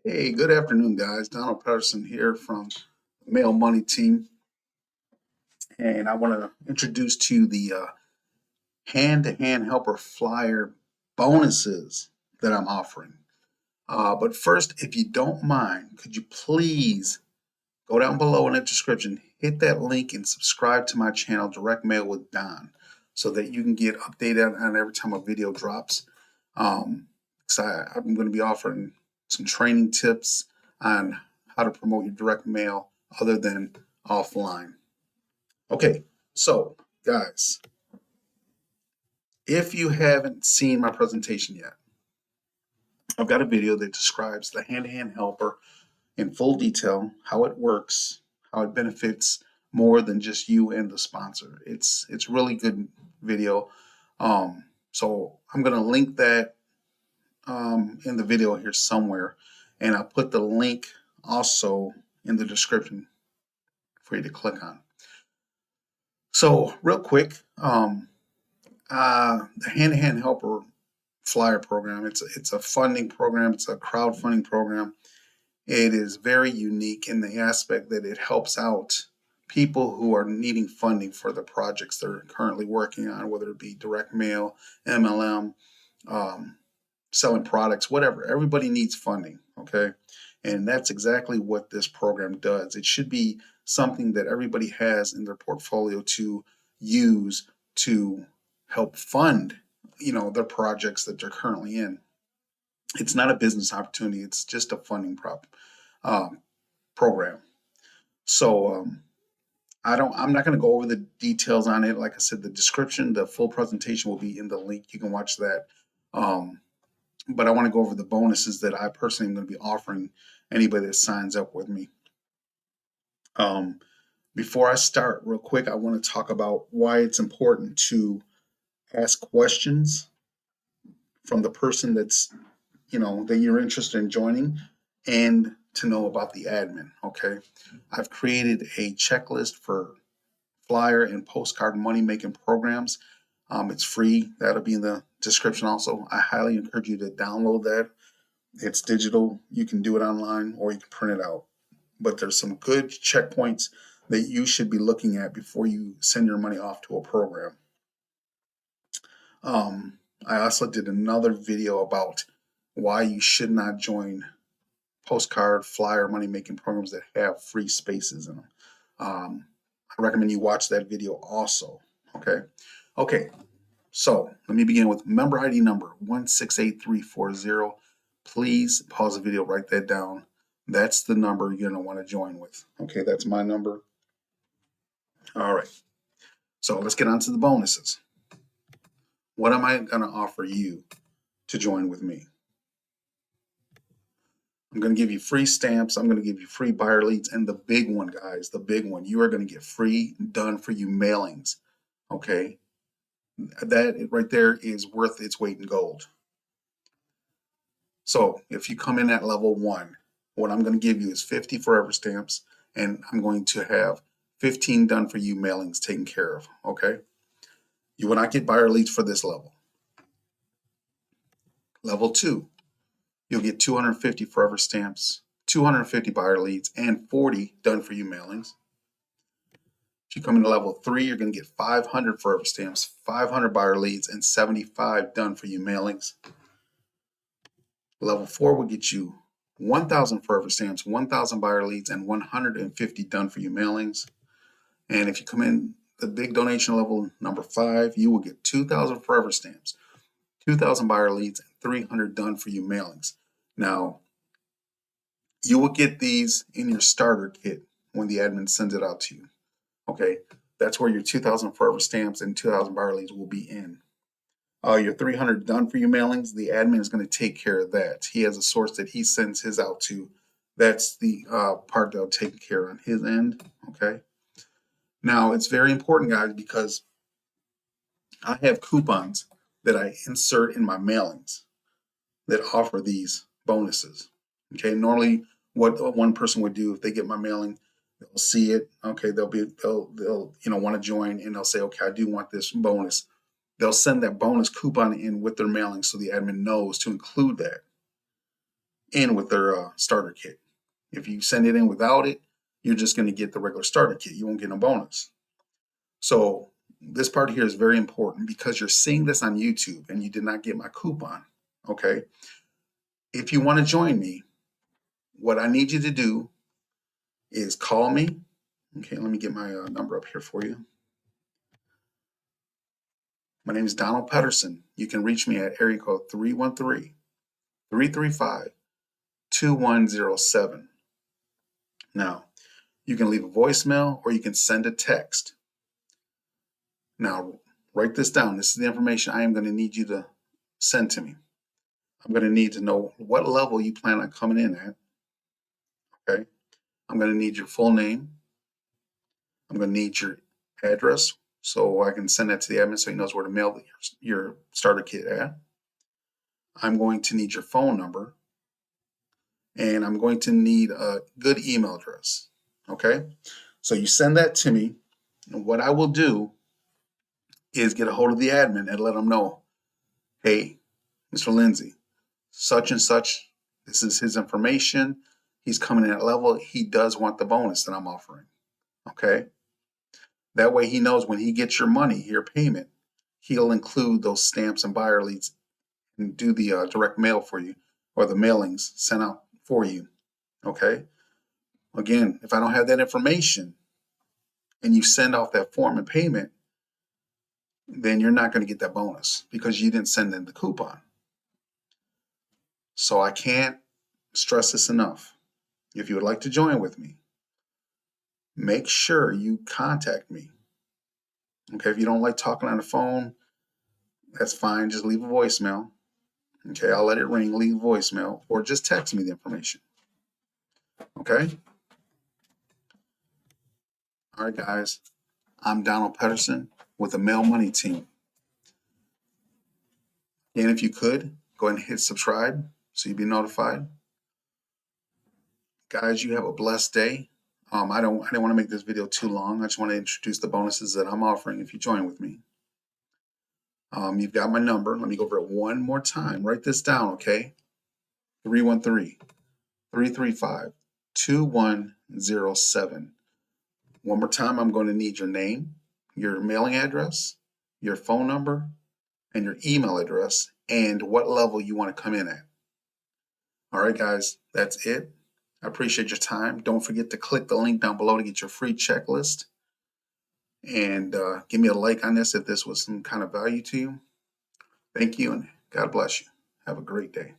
Hey, good afternoon, guys. Donald Patterson here from the Mail Money team, and I want to introduce to you the hand-to-hand helper flyer bonuses that I'm offering. But first, if you don't mind, could you please go down below in the description, hit that link, and subscribe to my channel, Direct Mail with Don, so that you can get updated on every time a video drops. Um, I'm going to be offering some training tips on how to promote your direct mail other than offline. Okay, so guys, if you haven't seen my presentation yet, I've got a video that describes the hand-to-hand helper in full detail, how it works, how it benefits more than just you and the sponsor. It's really good video. So I'm going to link that in the video here somewhere, and I'll put the link also in the description for you to click on. So real quick, the hand-to-hand helper flyer program, it's a funding program, it's a crowdfunding program. It is very unique in the aspect that it helps out people who are needing funding for the projects they're currently working on, whether it be direct mail, MLM, selling products, whatever. Everybody needs funding, okay? And that's exactly what this program does. It should be something that everybody has in their portfolio to use to help fund, their projects that they're currently in. It's not a business opportunity. It's just a funding program. So I'm not going to go over the details on it. Like I said, the description, the full presentation will be in the link. You can watch that. But I want to go over the bonuses that I personally am going to be offering anybody that signs up with me. Before I start, real quick, I want to talk about why it's important to ask questions from the person that's, that you're interested in joining, and to know about the admin, okay? I've created a checklist for flyer and postcard money making programs. It's free. That'll be in the description also. I highly encourage you to download that. It's digital. You can do it online or you can print it out. But there's some good checkpoints that you should be looking at before you send your money off to a program. I also did another video about why you should not join postcard, flyer, money making programs that have free spaces in them. I recommend you watch that video also. Okay. So let me begin with member ID number 168340. Please pause the video, write that down. That's the number you're going to want to join with. Okay, that's my number. All right. So let's get on to the bonuses. What am I going to offer you to join with me? I'm going to give you free stamps. I'm going to give you free buyer leads. And the big one, guys, the big one, you are going to get free done for you mailings. Okay. That right there is worth its weight in gold. So if you come in at level 1, what I'm going to give you is 50 forever stamps, and I'm going to have 15 done for you mailings taken care of. Okay. You will not get buyer leads for this level. Level 2, you'll get 250 forever stamps, 250 buyer leads, and 40 done for you mailings. If you come into level 3, you're going to get 500 forever stamps, 500 buyer leads, and 75 done for you mailings. Level 4 will get you 1,000 forever stamps, 1,000 buyer leads, and 150 done for you mailings. And if you come in the big donation level number 5, you will get 2,000 forever stamps, 2,000 buyer leads, and 300 done for you mailings. Now, you will get these in your starter kit when the admin sends it out to you. Okay, that's where your 2,000 forever stamps and 2,000 buyer leads will be in. Your 300 done for you mailings, the admin is going to take care of that. He has a source that he sends his out to. That's the part that'll take care of on his end. Okay. Now, it's very important, guys, because I have coupons that I insert in my mailings that offer these bonuses. Okay. Normally, what one person would do if they get my mailing, they'll see it. Okay. They'll want to join, and they'll say, okay, I do want this bonus. They'll send that bonus coupon in with their mailing so the admin knows to include that. in with their starter kit. If you send it in without it, you're just going to get the regular starter kit. You won't get no bonus. So this part here is very important because you're seeing this on YouTube and you did not get my coupon. Okay. If you want to join me, what I need you to do is call me. Okay, let me get my number up here for you. My name is Donald Pedersen. You can reach me at area code 313-335-2107. Now, you can leave a voicemail or you can send a text. Now, write this down. This is the information I am going to need you to send to me. I'm going to need to know what level you plan on coming in at. Okay. I'm going to need your full name. I'm going to need your address so I can send that to the admin so he knows where to mail your starter kit at. I'm going to need your phone number. And I'm going to need a good email address. Okay. So you send that to me. And what I will do is get a hold of the admin and let them know, hey, Mr. Lindsay, such and such, this is his information. He's coming in at level. He does want the bonus that I'm offering. Okay. That way he knows when he gets your money, your payment, he'll include those stamps and buyer leads and do the direct mail for you or the mailings sent out for you. Okay. Again, if I don't have that information and you send off that form and payment, then you're not going to get that bonus because you didn't send in the coupon. So I can't stress this enough. If you would like to join with me, make sure you contact me. Okay, if you don't like talking on the phone, that's fine. Just leave a voicemail. Okay, I'll let it ring, leave a voicemail, or just text me the information. Okay? All right, guys. I'm Donald Pedersen with the Mail Money Team. And if you could, go ahead and hit subscribe so you'll be notified. Guys, you have a blessed day. I didn't want to make this video too long. I just want to introduce the bonuses that I'm offering if you join with me. You've got my number. Let me go over it one more time. Write this down, okay? 313-335-2107. One more time, I'm going to need your name, your mailing address, your phone number, and your email address, and what level you want to come in at. All right, guys, that's it. I appreciate your time. Don't forget to click the link down below to get your free checklist. And give me a like on this if this was some kind of value to you. Thank you, and God bless you. Have a great day.